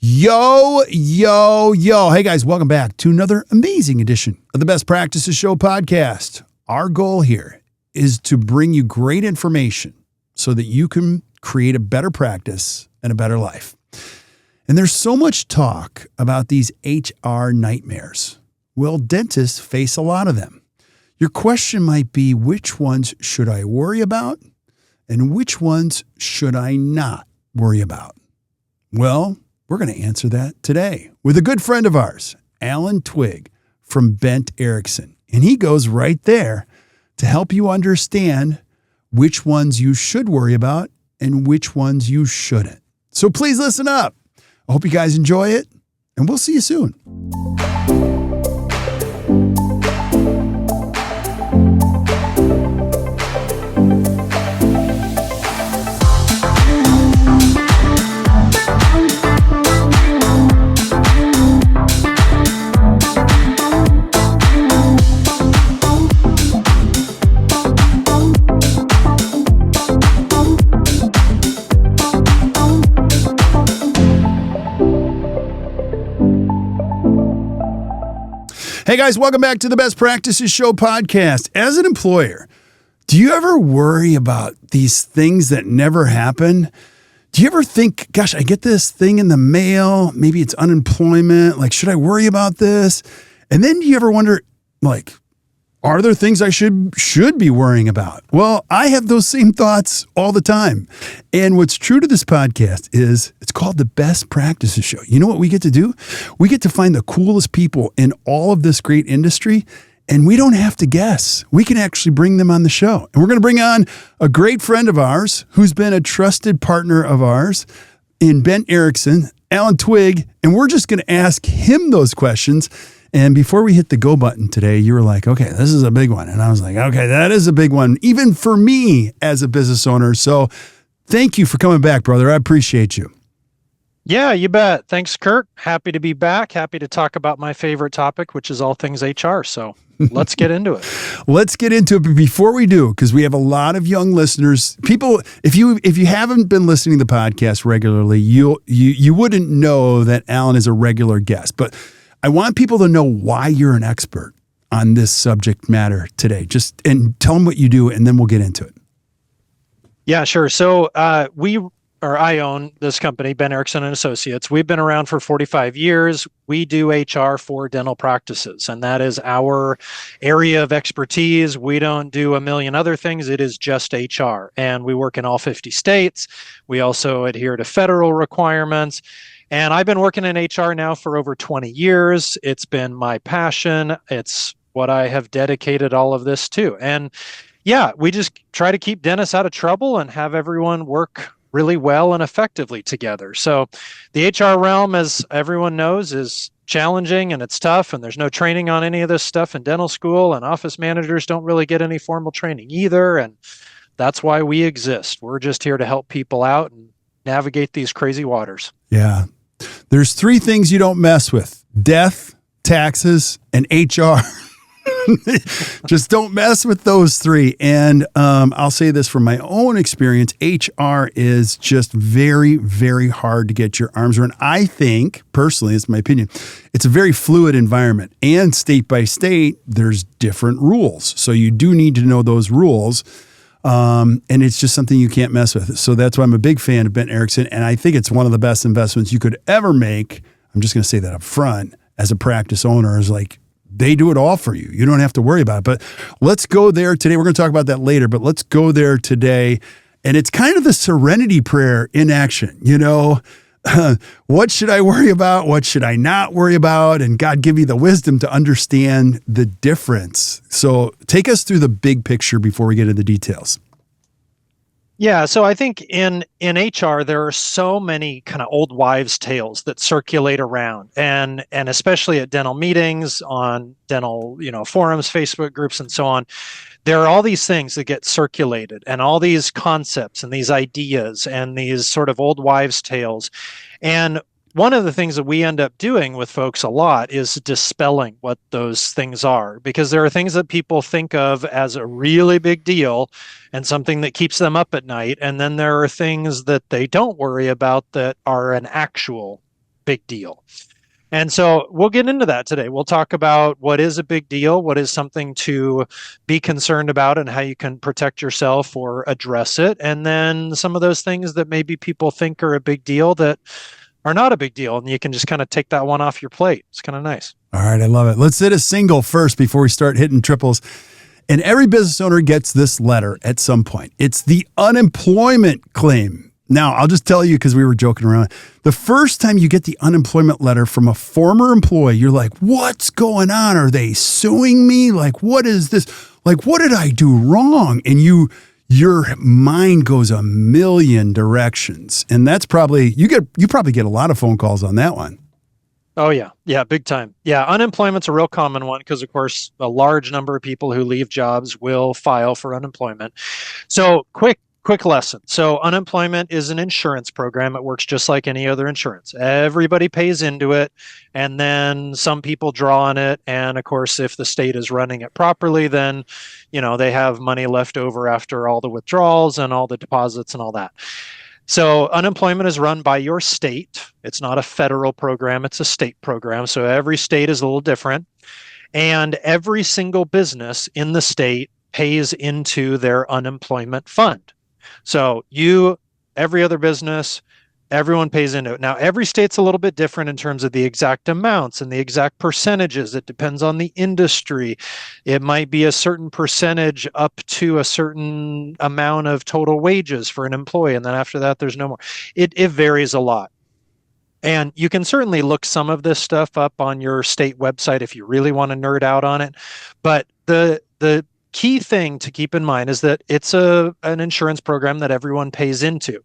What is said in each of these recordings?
Yo, yo, yo. Hey guys, welcome back to another amazing edition of the Best Practices Show podcast. Our goal here is to bring you great information so that you can create a better practice and a better life. And there's so much talk about these HR nightmares. Well, dentists face a lot of them. Your question might be, which ones should I worry about and which ones should I not worry about? Well, we're going to answer that today with a good friend of ours, Alan Twigg from Bent Ericksen. And he goes right there to help you understand which ones you should worry about and which ones you shouldn't. So please listen up. I hope you guys enjoy it, and we'll see you soon. Hey guys, welcome back to the Best Practices Show podcast. As an employer, do you ever worry about these things that never happen? Do you ever think, gosh, I get this thing in the mail, maybe it's unemployment, like, should I worry about this? And then do you ever wonder, like, are there things I should be worrying about? Well, I have those same thoughts all the time. And what's true to this podcast is it's called the Best Practices Show. You know what we get to do? We get to find the coolest people in all of this great industry, and we don't have to guess. We can actually bring them on the show. And we're going to bring on a great friend of ours who's been a trusted partner of ours in Bent Ericksen, Alan Twigg, and we're just going to ask him those questions. And before we hit the go button today, you were like, okay, this is a big one. And I was like, okay, that is a big one, even for me as a business owner. So thank you for coming back, brother. I appreciate you. Yeah, you bet. Thanks, Kirk. Happy to be back. Happy to talk about my favorite topic, which is all things HR. So let's get into it. Let's get into it. But before we do, because we have a lot of young listeners, people, if you haven't been listening to the podcast regularly, you wouldn't know that Alan is a regular guest. But I want people to know why you're an expert on this subject matter today. And tell them what you do, and then we'll get into it. Yeah, sure. So I own this company, Bent Ericksen Associates. We've been around for 45 years. We do HR for dental practices, and that is our area of expertise. We don't do a million other things. It is just HR, and we work in all 50 states. We also adhere to federal requirements. And I've been working in HR now for over 20 years. It's been my passion. It's what I have dedicated all of this to. And yeah, we just try to keep dentists out of trouble and have everyone work really well and effectively together. So the HR realm, as everyone knows, is challenging and it's tough, and there's no training on any of this stuff in dental school, and office managers don't really get any formal training either. And that's why we exist. We're just here to help people out and navigate these crazy waters. Yeah. There's three things you don't mess with: death, taxes, and HR. Just don't mess with those three. And I'll say this from my own experience, HR is just very, very hard to get your arms around. I think, personally, it's my opinion, it's a very fluid environment. And state by state, there's different rules. So you do need to know those rules. And it's just something you can't mess with. So that's why I'm a big fan of Bent Ericksen. And I think it's one of the best investments you could ever make. I'm just going to say that up front as a practice owner, is like, they do it all for you. You don't have to worry about it. But let's go there today. We're going to talk about that later, but let's go there today. And it's kind of the serenity prayer in action. You know, what should I worry about? What should I not worry about? And God give you the wisdom to understand the difference. So take us through the big picture before we get into the details. Yeah, so I think in HR, there are so many kind of old wives' tales that circulate around, and especially at dental meetings, on dental, forums, Facebook groups, and so on. There are all these things that get circulated, and all these concepts and these ideas and these sort of old wives' tales. And one of the things that we end up doing with folks a lot is dispelling what those things are, because there are things that people think of as a really big deal and something that keeps them up at night. And then there are things that they don't worry about that are an actual big deal. And so we'll get into that today. We'll talk about what is a big deal, what is something to be concerned about, and how you can protect yourself or address it. And then some of those things that maybe people think are a big deal that are not a big deal. And you can just kind of take that one off your plate. It's kind of nice. All right. I love it. Let's hit a single first before we start hitting triples. And every business owner gets this letter at some point. It's the unemployment claim. Now, I'll just tell you, because we were joking around, the first time you get the unemployment letter from a former employee, you're like, what's going on? Are they suing me? Like, what is this? Like, what did I do wrong? And your mind goes a million directions. And that's probably, you probably get a lot of phone calls on that one. Oh, yeah. Yeah, big time. Yeah, unemployment's a real common one because, of course, a large number of people who leave jobs will file for unemployment. So quick lesson. So unemployment is an insurance program. It works just like any other insurance. Everybody pays into it, and then some people draw on it. And of course, if the state is running it properly, then, they have money left over after all the withdrawals and all the deposits and all that. So unemployment is run by your state. It's not a federal program. It's a state program. So every state is a little different. And every single business in the state pays into their unemployment fund. So every other business, everyone pays into it. Now, every state's a little bit different in terms of the exact amounts and the exact percentages. It depends on the industry. It might be a certain percentage up to a certain amount of total wages for an employee. And then after that, there's no more. It varies a lot. And you can certainly look some of this stuff up on your state website if you really want to nerd out on it. But the key thing to keep in mind is that it's an insurance program that everyone pays into.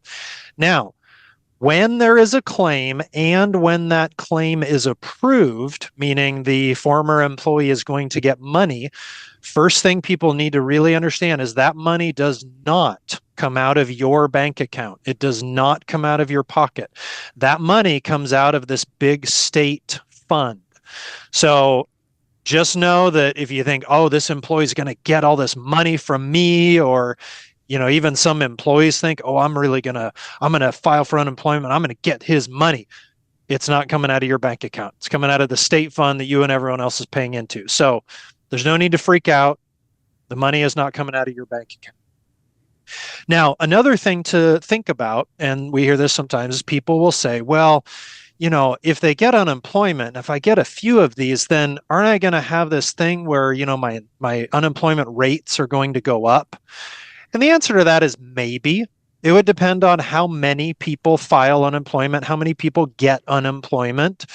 Now, when there is a claim and when that claim is approved, meaning the former employee is going to get money, first thing people need to really understand is that money does not come out of your bank account. It does not come out of your pocket. That money comes out of this big state fund. So just know that if you think, oh, this employee is going to get all this money from me, or, even some employees think, oh, I'm going to file for unemployment. I'm going to get his money. It's not coming out of your bank account. It's coming out of the state fund that you and everyone else is paying into. So there's no need to freak out. The money is not coming out of your bank account. Now, another thing to think about, and we hear this sometimes, is people will say, well, if they get unemployment, if I get a few of these, then aren't I going to have this thing where, my unemployment rates are going to go up? And the answer to that is maybe. It would depend on how many people file unemployment, how many people get unemployment,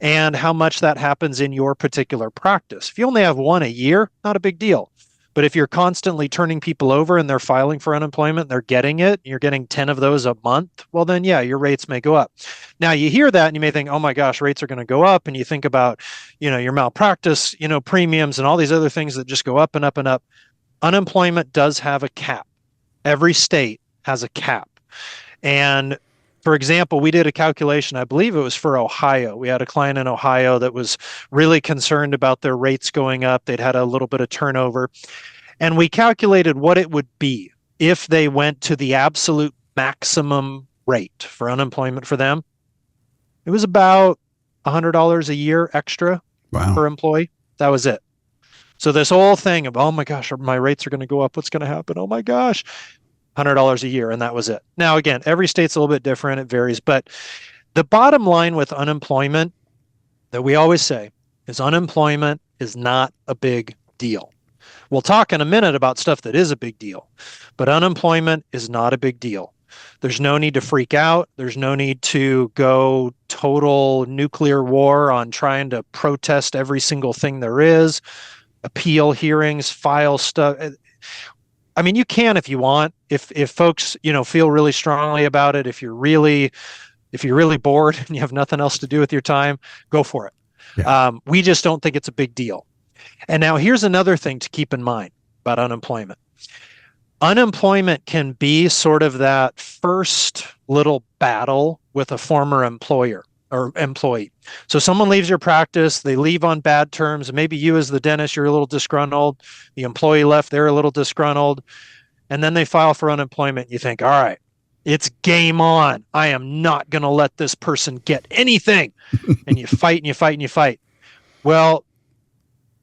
and how much that happens in your particular practice. If you only have one a year, not a big deal. But if you're constantly turning people over and they're filing for unemployment, they're getting it, you're getting 10 of those a month, well then, yeah, your rates may go up. Now you hear that and you may think, oh my gosh, rates are going to go up. And you think about, your malpractice, premiums and all these other things that just go up and up and up. Unemployment does have a cap. Every state has a cap. And for example, we did a calculation, I believe it was for Ohio. We had a client in Ohio that was really concerned about their rates going up. They'd had a little bit of turnover. And we calculated what it would be if they went to the absolute maximum rate for unemployment for them. It was about $100 a year extra per employee. That was it. So this whole thing of, oh my gosh, my rates are going to go up. What's going to happen? Oh my gosh. $100 a year, and that was it. Now, again, every state's a little bit different. It varies. But the bottom line with unemployment that we always say is unemployment is not a big deal. We'll talk in a minute about stuff that is a big deal, but unemployment is not a big deal. There's no need to freak out. There's no need to go total nuclear war on trying to protest every single thing there is, appeal hearings, file stuff. I mean, you can if you want. If folks, feel really strongly about it, if you're really bored and you have nothing else to do with your time, go for it. Yeah. We just don't think it's a big deal. And now here's another thing to keep in mind about unemployment. Unemployment can be sort of that first little battle with a former employer or employee. So someone leaves your practice, they leave on bad terms. Maybe you as the dentist, you're a little disgruntled. The employee left, they're a little disgruntled. And then they file for unemployment. You think, all right, It's game on. I am not going to let this person get anything. And you fight and you fight and you fight. Well,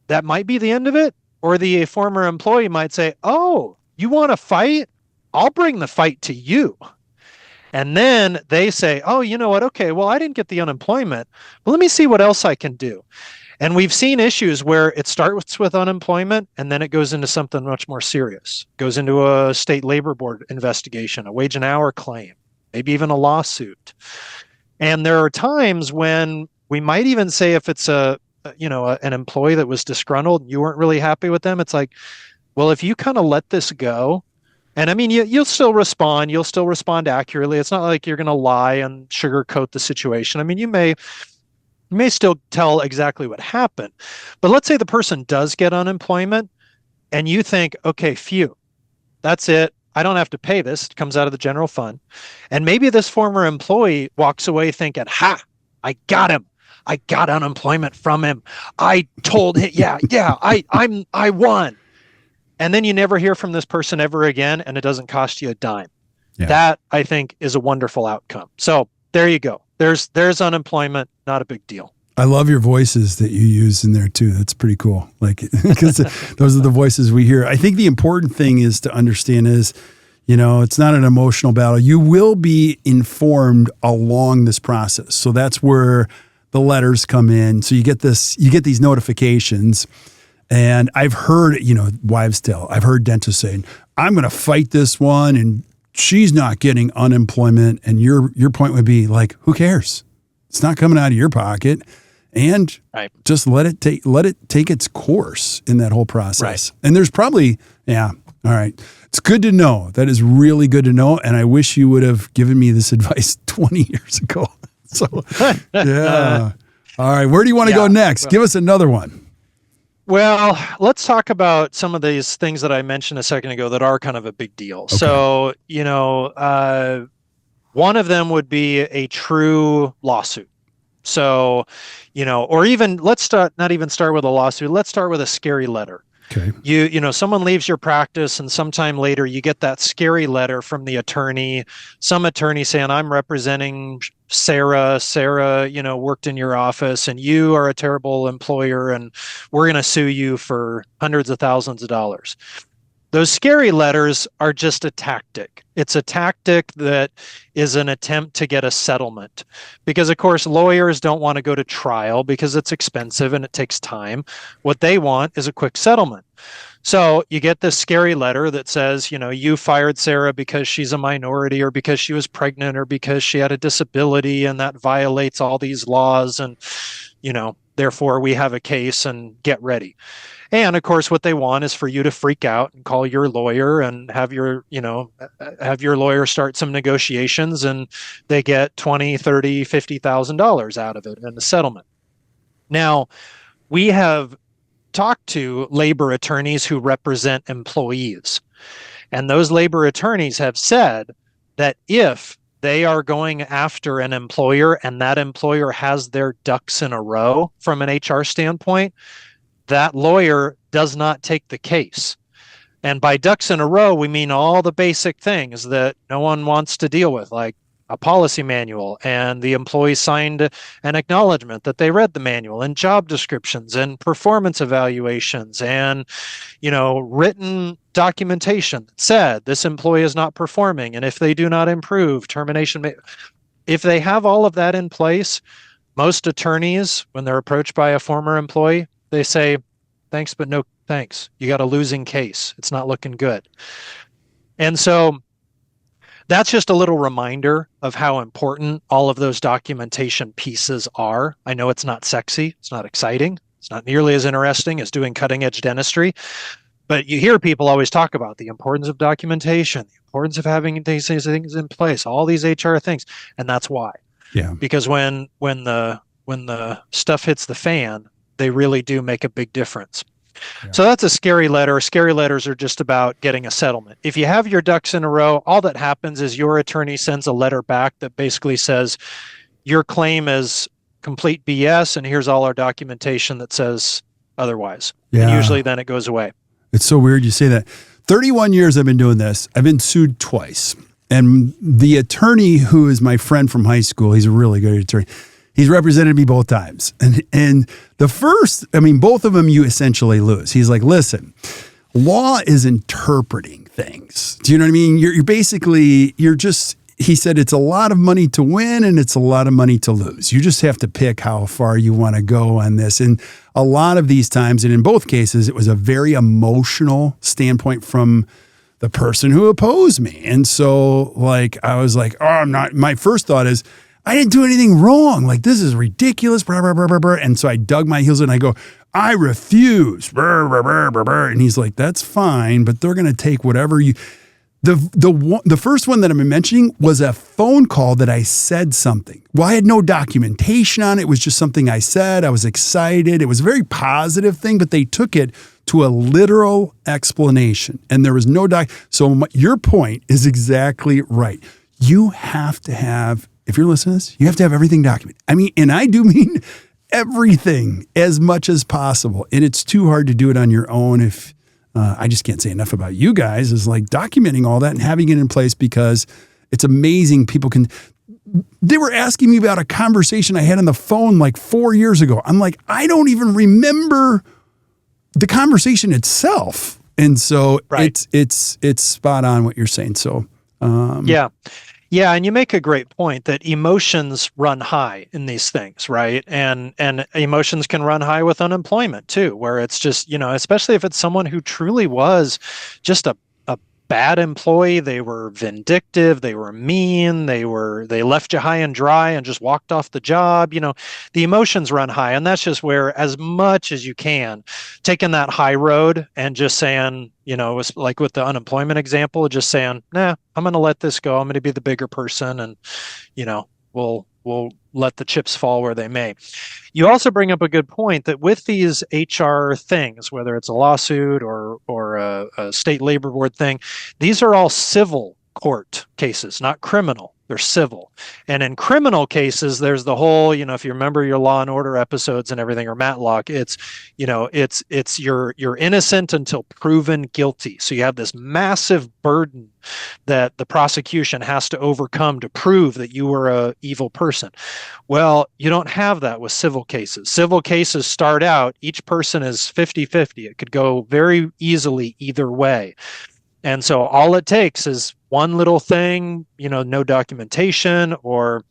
that might be the end of it. Or the former employee might say, oh, you want to fight? I'll bring the fight to you. And then they say, oh, you know what? Okay, well, I didn't get the unemployment. Well, let me see what else I can do. And we've seen issues where it starts with unemployment and then it goes into something much more serious. It goes into a state labor board investigation, a wage and hour claim, maybe even a lawsuit. And there are times when we might even say if it's an employee that was disgruntled and you weren't really happy with them, it's like, well, if you kind of let this go, and I mean, you'll still respond. You'll still respond accurately. It's not like you're going to lie and sugarcoat the situation. I mean, you may still tell exactly what happened. But let's say the person does get unemployment and you think, okay, phew, that's it. I don't have to pay this. It comes out of the general fund. And maybe this former employee walks away thinking, ha, I got him. I got unemployment from him. I told him, I won. And then you never hear from this person ever again, and it doesn't cost you a dime. Yeah. That, I think, is a wonderful outcome. So there you go. There's unemployment, not a big deal. I love your voices that you use in there too. That's pretty cool. Like, because those are the voices we hear. I think the important thing is to understand is, it's not an emotional battle. You will be informed along this process. So that's where the letters come in. So you get these notifications. And I've heard, wives tale, I've heard dentists saying, I'm going to fight this one and she's not getting unemployment. And your point would be like, who cares? It's not coming out of your pocket. And just let it take its course in that whole process. Right. And there's probably, all right. It's good to know. That is really good to know. And I wish you would have given me this advice 20 years ago. So, yeah. All right. Where do you want to go next? Give us another one. Well, let's talk about some of these things that I mentioned a second ago that are kind of a big deal. Okay. So, one of them would be a true lawsuit. So, or even not even start with a lawsuit. Let's start with a scary letter. Okay. Someone leaves your practice and sometime later you get that scary letter from the attorney, some attorney saying, I'm representing Sarah, worked in your office and you are a terrible employer and we're going to sue you for hundreds of thousands of dollars. Those scary letters are just a tactic. It's a tactic that is an attempt to get a settlement because, of course, lawyers don't want to go to trial because it's expensive and it takes time. What they want is a quick settlement. So you get this scary letter that says, you fired Sarah because she's a minority or because she was pregnant or because she had a disability and that violates all these laws and, therefore we have a case and get ready. And of course, what they want is for you to freak out and call your lawyer and have your lawyer start some negotiations and they get $20,000, $30,000, $50,000 out of it in the settlement. Now, we have talked to labor attorneys who represent employees. And those labor attorneys have said that if they are going after an employer and that employer has their ducks in a row from an HR standpoint, that lawyer does not take the case. And by ducks in a row, we mean all the basic things that no one wants to deal with, like a policy manual and the employee signed an acknowledgement that they read the manual and job descriptions and performance evaluations and, written documentation that said this employee is not performing. And if they do not improve, termination. If they have all of that in place, most attorneys, when they're approached by a former employee, they say, thanks, but no thanks. You got a losing case. It's not looking good. And so that's just a little reminder of how important all of those documentation pieces are. I know it's not sexy. It's not exciting. It's not nearly as interesting as doing cutting edge dentistry. But you hear people always talk about the importance of documentation, the importance of having these things in place, all these HR things. And that's why. Yeah. Because when the stuff hits the fan, they really do make a big difference. Yeah. So that's a scary letter. Scary letters are just about getting a settlement. If you have your ducks in a row, all that happens is your attorney sends a letter back that basically says your claim is complete BS and here's all our documentation that says otherwise. Yeah. And usually then it goes away. It's so weird you say that. 31 years I've been doing this. I've been sued twice. And the attorney who is my friend from high school, he's a really good attorney. He's represented me both times. And the first, both of them you essentially lose. He's like, listen, law is interpreting things. Do you know what I mean? He said it's a lot of money to win and it's a lot of money to lose. You just have to pick how far you want to go on this. And a lot of these times, and in both cases, it was a very emotional standpoint from the person who opposed me. And so I was like, my first thought is, I didn't do anything wrong. Like, this is ridiculous. Blah, blah, blah, blah, blah. And so I dug my heels in and I go, I refuse. Blah, blah, blah, blah, blah. And he's like, that's fine, but they're going to take whatever you. The first one that I'm mentioning was a phone call that I said something. Well, I had no documentation on it. It was just something I said. I was excited. It was a very positive thing, but they took it to a literal explanation. And there was no your point is exactly right. You have to have, if you're listening to this, you have to have everything documented. And I do mean everything as much as possible. And it's too hard to do it on your own if I just can't say enough about you guys is like documenting all that and having it in place because it's amazing. They were asking me about a conversation I had on the phone like 4 years ago. I'm like, I don't even remember the conversation itself. And so it's spot on what you're saying. So, Yeah, and you make a great point that emotions run high in these things, right? And emotions can run high with unemployment too, where it's just, especially if it's someone who truly was just a bad employee. They were vindictive, they were mean, they left you high and dry and just walked off the job. The emotions run high, and that's just where, as much as you can, taking that high road and just saying, it was like with the unemployment example, just saying, nah, I'm going to let this go. I'm going to be the bigger person, and we'll let the chips fall where they may. You also bring up a good point that with these HR things, whether it's a lawsuit or a state labor board thing, these are all civil court cases, not criminal. They're civil. And in criminal cases, there's the whole, if you remember your Law and Order episodes and everything, or Matlock, it's you're innocent until proven guilty. So you have this massive burden that the prosecution has to overcome to prove that you were a evil person. Well, you don't have that with civil cases. Civil cases start out, each person is 50-50. It could go very easily either way. And so all it takes is one little thing, no documentation or,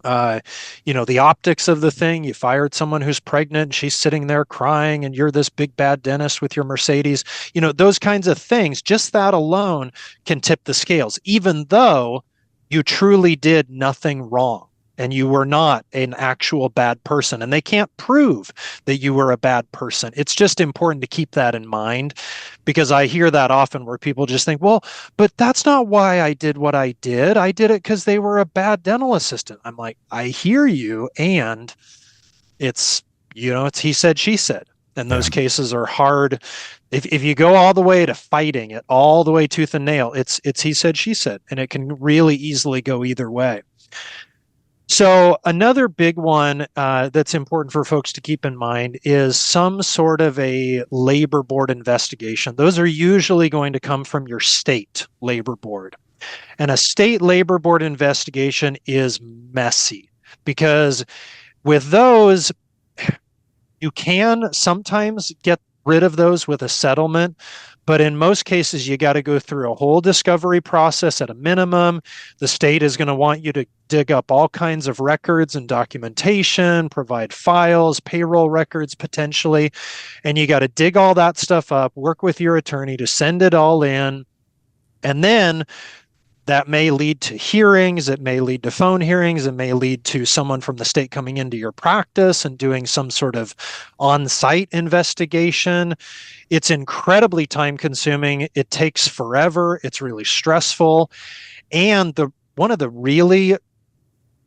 the optics of the thing. You fired someone who's pregnant and she's sitting there crying and you're this big bad dentist with your Mercedes. Those kinds of things, just that alone can tip the scales, even though you truly did nothing wrong. And you were not an actual bad person. And they can't prove that you were a bad person. It's just important to keep that in mind, because I hear that often where people just think, well, but that's not why I did what I did. I did it because they were a bad dental assistant. I'm like, I hear you. And it's he said, she said. And those cases are hard. If you go all the way to fighting it, all the way tooth and nail, it's he said, she said. And it can really easily go either way. So another big one that's important for folks to keep in mind is some sort of a labor board investigation. Those are usually going to come from your state labor board. And a state labor board investigation is messy because with those, you can sometimes get rid of those with a settlement. But in most cases, you got to go through a whole discovery process at a minimum. The state is going to want you to dig up all kinds of records and documentation, provide files, payroll records potentially. And you got to dig all that stuff up, work with your attorney to send it all in. And then that may lead to hearings. It may lead to phone hearings. It may lead to someone from the state coming into your practice and doing some sort of on-site investigation. It's incredibly time-consuming. It takes forever. It's really stressful. And one of the really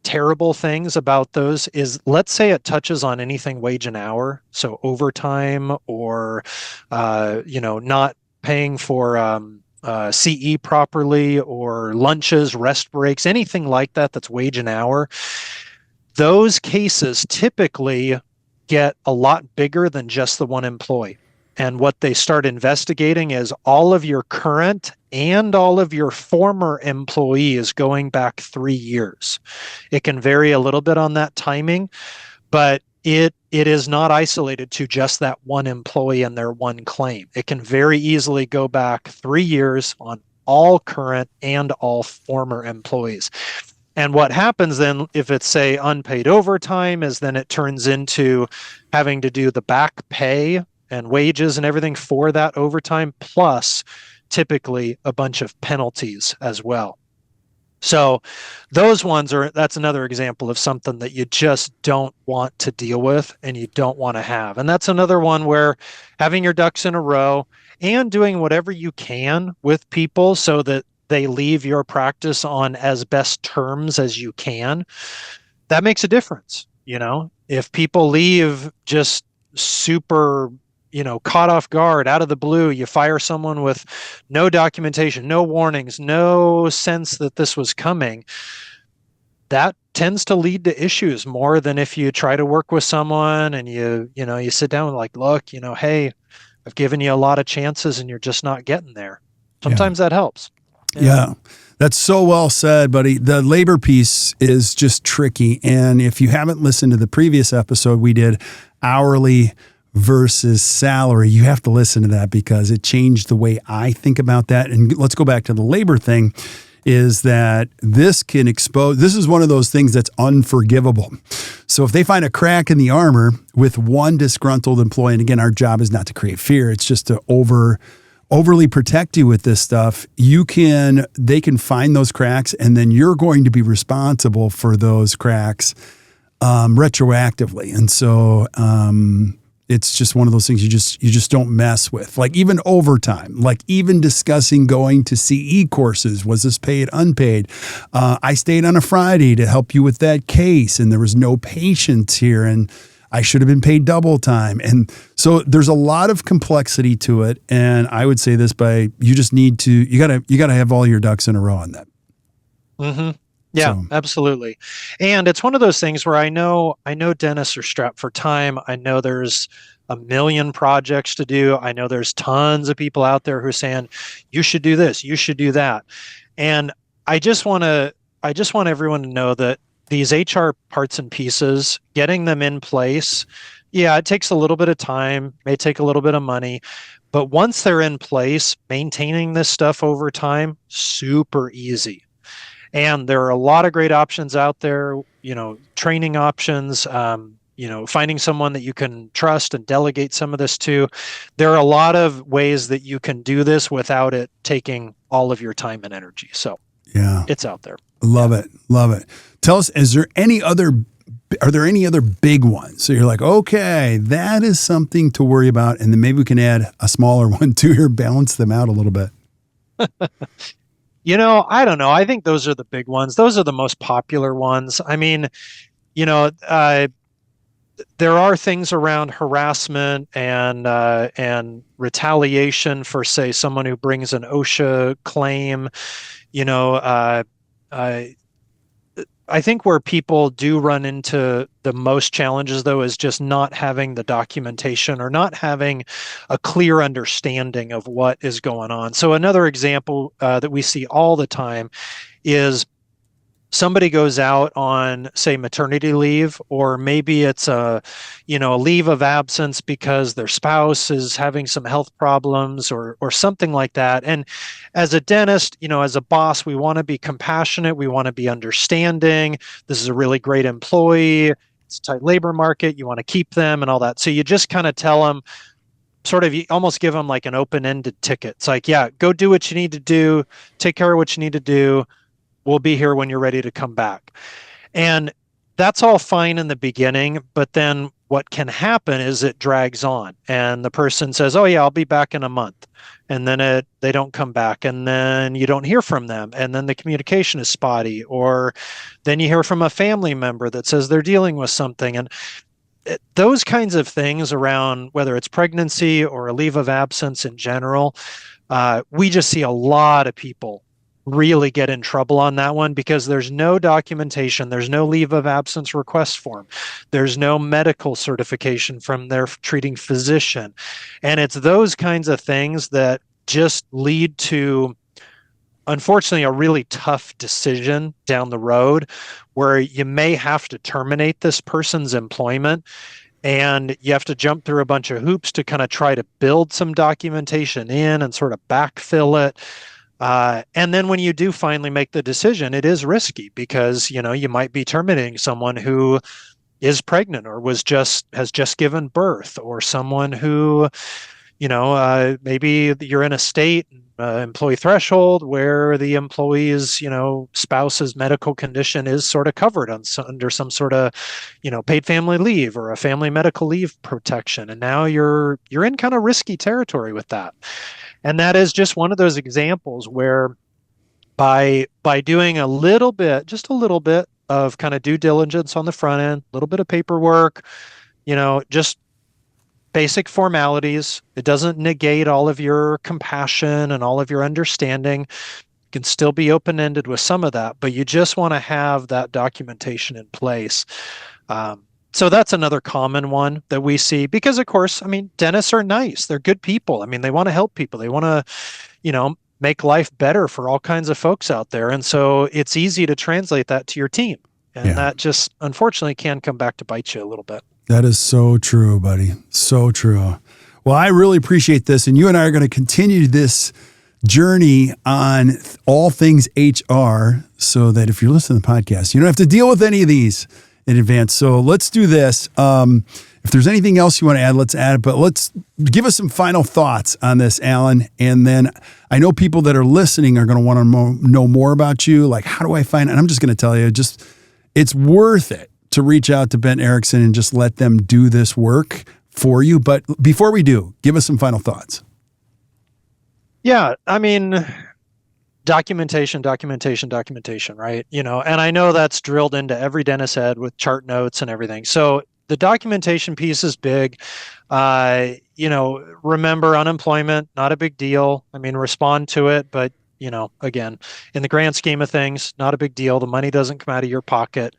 terrible things about those is, let's say it touches on anything wage and hour, so overtime or not paying for CE properly or lunches, rest breaks, anything like that that's wage and hour. Those cases typically get a lot bigger than just the one employee. And what they start investigating is all of your current and all of your former employees going back 3 years. It can vary a little bit on that timing, but it is not isolated to just that one employee and their one claim. It can very easily go back 3 years on all current and all former employees. And what happens then, if it's, say, unpaid overtime, is then it turns into having to do the back pay and wages and everything for that overtime, plus typically a bunch of penalties as well. So those ones that's another example of something that you just don't want to deal with and you don't want to have. And that's another one where having your ducks in a row and doing whatever you can with people so that they leave your practice on as best terms as you can, that makes a difference. If people leave just super, caught off guard, out of the blue, you fire someone with no documentation, no warnings, no sense that this was coming, that tends to lead to issues more than if you try to work with someone and you sit down and like, look, hey, I've given you a lot of chances and you're just not getting there. Sometimes that helps. Yeah, that's so well said, buddy. The labor piece is just tricky. And if you haven't listened to the previous episode, we did hourly versus salary. You have to listen to that because it changed the way I think about that. And let's go back to the labor thing, is that this is one of those things that's unforgivable. So if they find a crack in the armor with one disgruntled employee, and again, our job is not to create fear, it's just to overly protect you with this stuff, they can find those cracks, and then you're going to be responsible for those cracks retroactively. And so it's just one of those things you just don't mess with. Like even overtime, like even discussing going to CE courses. Was this paid, unpaid? I stayed on a Friday to help you with that case, and there was no patients here, and I should have been paid double time. And so there's a lot of complexity to it. And I would say this you gotta have all your ducks in a row on that. Mm-hmm. Yeah, absolutely. And it's one of those things where I know dentists are strapped for time. I know there's a million projects to do. I know there's tons of people out there who are saying, you should do this, you should do that. And I just want everyone to know that these HR parts and pieces, getting them in place, it takes a little bit of time, may take a little bit of money, but once they're in place, maintaining this stuff over time, super easy. And there are a lot of great options out there, training options, finding someone that you can trust and delegate some of this to. There are a lot of ways that you can do this without it taking all of your time and energy. So it's out there. Love it. Tell us, are there any other big ones? So you're like, okay, that is something to worry about. And then maybe we can add a smaller one too here, balance them out a little bit. I don't know. I think those are the big ones. Those are the most popular ones. I mean, there are things around harassment and retaliation for, say, someone who brings an OSHA claim. I think where people do run into the most challenges, though, is just not having the documentation or not having a clear understanding of what is going on. So another example that we see all the time is somebody goes out on, say, maternity leave, or maybe it's a leave of absence because their spouse is having some health problems or something like that. And as a dentist, as a boss, we want to be compassionate. We want to be understanding. This is a really great employee. It's a tight labor market. You want to keep them and all that. So you just kind of tell them, you almost give them like an open-ended ticket. It's like, go do what you need to do. Take care of what you need to do. We'll be here when you're ready to come back. And that's all fine in the beginning, but then what can happen is it drags on and the person says, oh yeah, I'll be back in a month. And then they don't come back, and then you don't hear from them. And then the communication is spotty, or then you hear from a family member that says they're dealing with something. And those kinds of things around, whether it's pregnancy or a leave of absence in general, we just see a lot of people really get in trouble on that one because there's no documentation, there's no leave of absence request form, there's no medical certification from their treating physician. And it's those kinds of things that just lead to, unfortunately, a really tough decision down the road where you may have to terminate this person's employment. And you have to jump through a bunch of hoops to kind of try to build some documentation in and sort of backfill it. And then when you do finally make the decision, it is risky because, you might be terminating someone who is pregnant or has just given birth, or someone who, maybe you're in a state, employee threshold, where the employee's, spouse's medical condition is sort of covered under some sort of, paid family leave or a family medical leave protection. And now you're in kind of risky territory with that. And that is just one of those examples where by doing just a little bit of kind of due diligence on the front end, a little bit of paperwork, just basic formalities. It doesn't negate all of your compassion and all of your understanding. You can still be open-ended with some of that, but you just want to have that documentation in place. So that's another common one that we see because, of course, dentists are nice. They're good people. They want to help people. They want to, make life better for all kinds of folks out there. And so it's easy to translate that to your team. And that just, unfortunately, can come back to bite you a little bit. That is so true, buddy. So true. Well, I really appreciate this. And you and I are going to continue this journey on all things HR so that if you're listening to the podcast, you don't have to deal with any of these in advance. So let's do this. If there's anything else you want to add, let's add it. But let's give us some final thoughts on this, Alan. And then I know people that are listening are going to want to know more about you. Like, how do I find it? And I'm just going to tell you, it's worth it to reach out to Bent Ericksen and just let them do this work for you. But before we do, give us some final thoughts. Yeah, documentation, right? And I know that's drilled into every dentist's head with chart notes and everything. So the documentation piece is big. Remember, unemployment, not a big deal. Respond to it, but, again, in the grand scheme of things, not a big deal. The money doesn't come out of your pocket.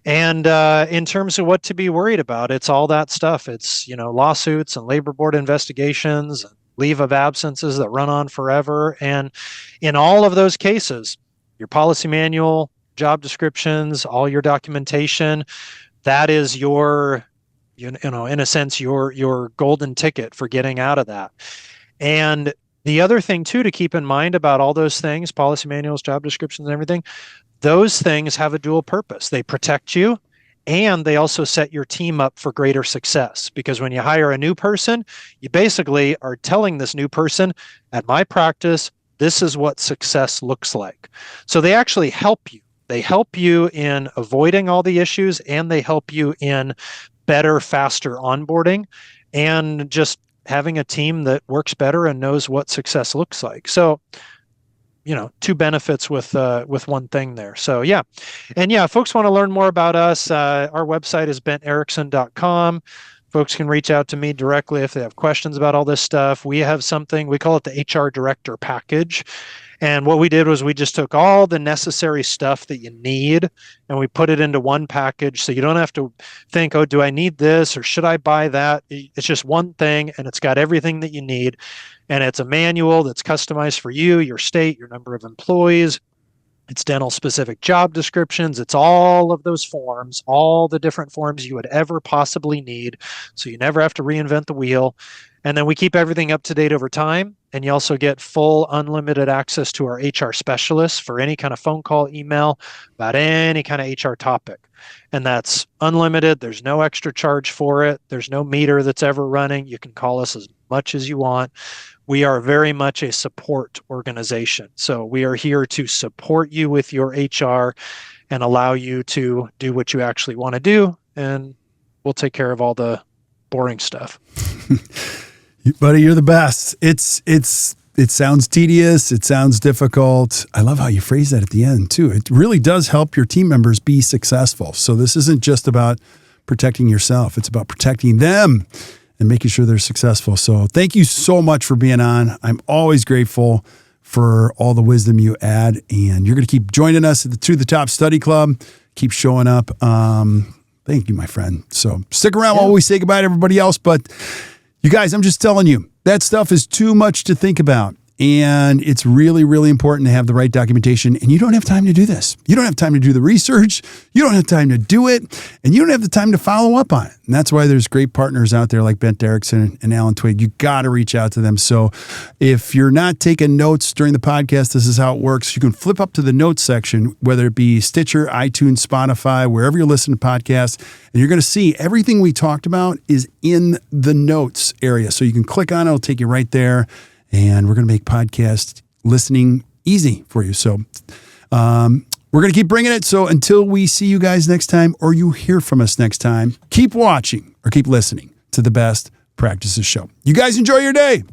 And in terms of what to be worried about, it's all that stuff. It's, lawsuits and labor board investigations and leave of absences that run on forever. And in all of those cases, your policy manual, job descriptions, all your documentation, that is your, in a sense, your golden ticket for getting out of that. And the other thing too, to keep in mind about all those things, policy manuals, job descriptions, and everything, those things have a dual purpose. They protect you, and they also set your team up for greater success. Because when you hire a new person, you basically are telling this new person, at my practice, this is what success looks like. So they actually help you. They help you in avoiding all the issues, and they help you in better, faster onboarding and just having a team that works better and knows what success looks like. So, two benefits with one thing there. So yeah. And yeah, folks want to learn more about us. Our website is bentericksen.com. Folks can reach out to me directly if they have questions about all this stuff. We have something, we call it the HR Director Package. And what we did was we just took all the necessary stuff that you need and we put it into one package. So you don't have to think, oh, do I need this or should I buy that? It's just one thing and it's got everything that you need. And it's a manual that's customized for you, your state, your number of employees. It's dental specific job descriptions. It's all of those forms, all the different forms you would ever possibly need. So you never have to reinvent the wheel. And then we keep everything up to date over time. And you also get full unlimited access to our HR specialists for any kind of phone call, email about any kind of HR topic. And that's unlimited. There's no extra charge for it. There's no meter that's ever running. You can call us as much as you want. We are very much a support organization. So we are here to support you with your HR and allow you to do what you actually want to do. And we'll take care of all the boring stuff. Buddy, you're the best. It sounds tedious. It sounds difficult. I love how you phrase that at the end too. It really does help your team members be successful. So this isn't just about protecting yourself. It's about protecting them and making sure they're successful. So thank you so much for being on. I'm always grateful for all the wisdom you add. And you're going to keep joining us at the To the Top Study Club. Keep showing up. Thank you, my friend. So stick around while we say goodbye to everybody else. But you guys, I'm just telling you, that stuff is too much to think about. And it's really, really important to have the right documentation. And you don't have time to do this. You don't have time to do the research. You don't have time to do it. And you don't have the time to follow up on it. And that's why there's great partners out there like Bent Ericksen and Alan Twigg. You got to reach out to them. So if you're not taking notes during the podcast, this is how it works. You can flip up to the notes section, whether it be Stitcher, iTunes, Spotify, wherever you listen to podcasts. And you're going to see everything we talked about is in the notes area. So you can click on it. It'll take you right there. And we're going to make podcast listening easy for you. So we're going to keep bringing it. So until we see you guys next time, or you hear from us next time, keep watching or keep listening to the Best Practices Show. You guys enjoy your day.